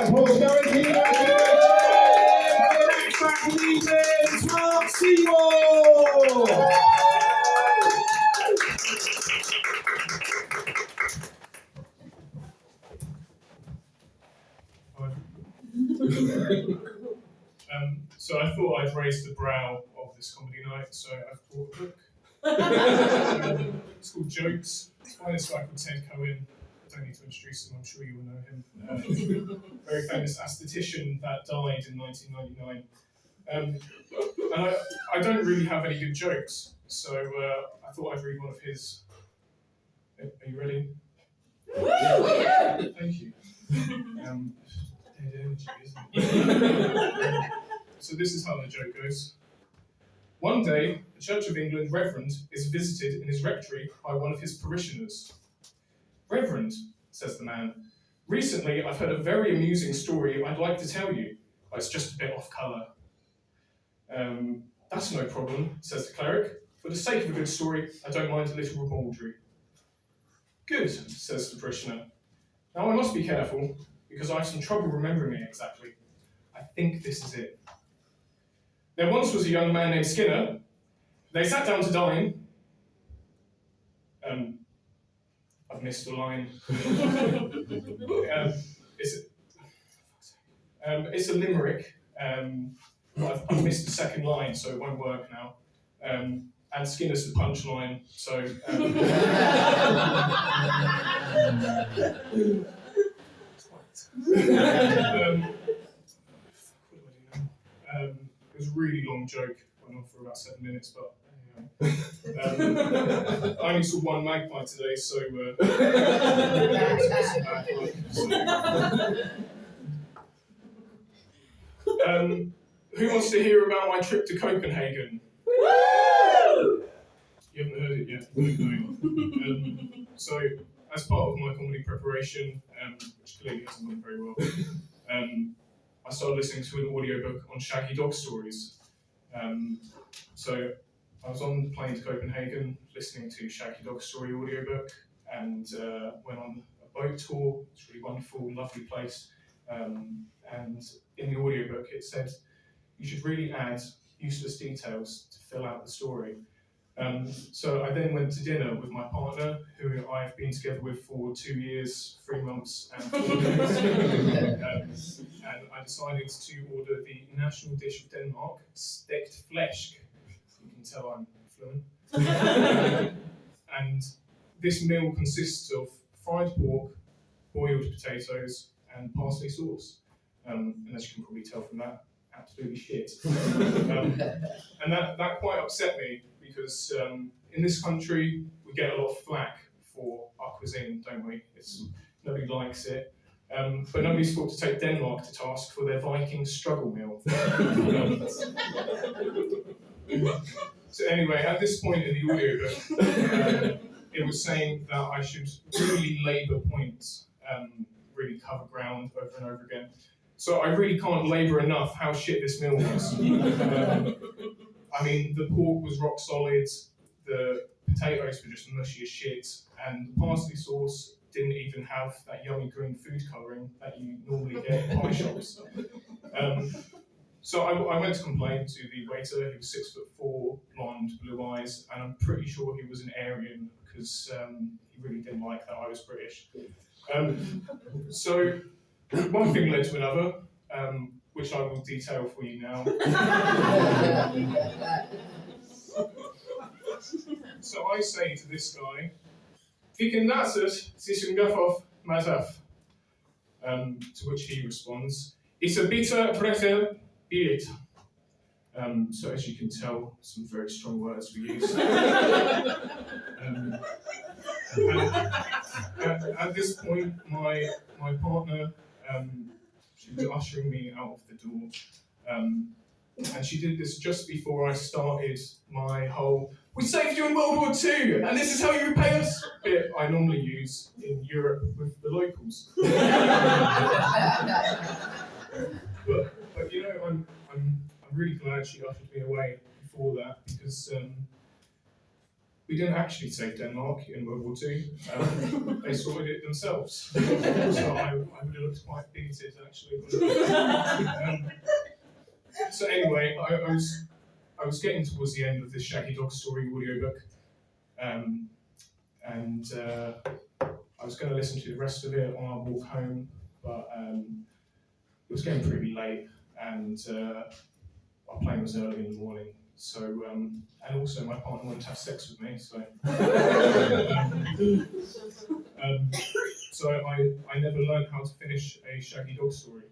applause going to you. Back leaving Mark Seymour. So I thought I'd raise the brow of this comedy night, so I've brought a book. It's called Jokes. It's by this guy called Ted Cohen. I don't need to introduce him, I'm sure you will know him. Very famous aesthetician that died in 1999. And I don't really have any good jokes, so I thought I'd read one of his. Are you ready? Yeah. Thank you. Dead energy, isn't it? So this is how the joke goes. One day, the Church of England Reverend is visited in his rectory by one of his parishioners. "Reverend," says the man, "recently I've heard a very amusing story I'd like to tell you. But it's just a bit off colour." "That's no problem," says the cleric. "For the sake of a good story, I don't mind a little ribaldry." "Good," says the parishioner. "Now I must be careful, because I have some trouble remembering it exactly. I think this is it. There once was a young man named Skinner. They sat down to dine." I've missed a line. It's a limerick. I've missed the second line, so it won't work now. And Skinner's the punchline, so... It was a really long joke, went on for about 7 minutes, but anyway. I only saw one magpie today, so who wants to hear about my trip to Copenhagen? Woo! You haven't heard it yet? No. So, as part of my comedy preparation, which clearly hasn't gone very well, I started listening to an audiobook on shaggy dog stories. So I was on the plane to Copenhagen listening to Shaggy Dog Story audiobook and went on a boat tour. It's a really wonderful, lovely place. And in the audiobook it said you should really add useless details to fill out the story. So I then went to dinner with my partner, who I've been together with for 2 years, 3 months, and 4 days. And I decided to order the national dish of Denmark, stegt flæsk. You can tell I'm fluent. And this meal consists of fried pork, boiled potatoes, and parsley sauce. And as you can probably tell from that, absolutely shit. And that quite upset me, because in this country we get a lot of flack for our cuisine, don't we? Nobody likes it. But nobody's thought to take Denmark to task for their Viking struggle meal. So anyway, at this point in the audiobook, it was saying that I should really labour points, really cover ground over and over again. So I really can't labour enough how shit this meal was. I mean, the pork was rock solid, the potatoes were just mushy as shit, and the parsley sauce didn't even have that yummy green food colouring that you normally get in pie shops. So I went to complain to the waiter. He was 6'4", blonde, blue eyes, and I'm pretty sure he was an Aryan, because he really didn't like that I was British. So one thing led to another, which I will detail for you now. So I say to this guy, "Vilken nasus sisungafov mataf?" To which he responds, "It's a bitter preter bilit." So as you can tell, some very strong words were used. At this point, my partner, she was ushering me out of the door, and she did this just before I started my whole "we saved you in World War II, and this is how you repay us" bit I normally use in Europe with the locals. But you know, I'm really glad she ushered me away before that, because we didn't actually save Denmark in World War II. They sorted it themselves. So I would have looked quite bigoted actually. So anyway, I was getting towards the end of this Shaggy Dog Story audiobook, and I was going to listen to the rest of it on our walk home, but it was getting pretty late, and our plane was early in the morning. So, and also my partner wanted to have sex with me, so. So I never learned how to finish a Shaggy Dog Story.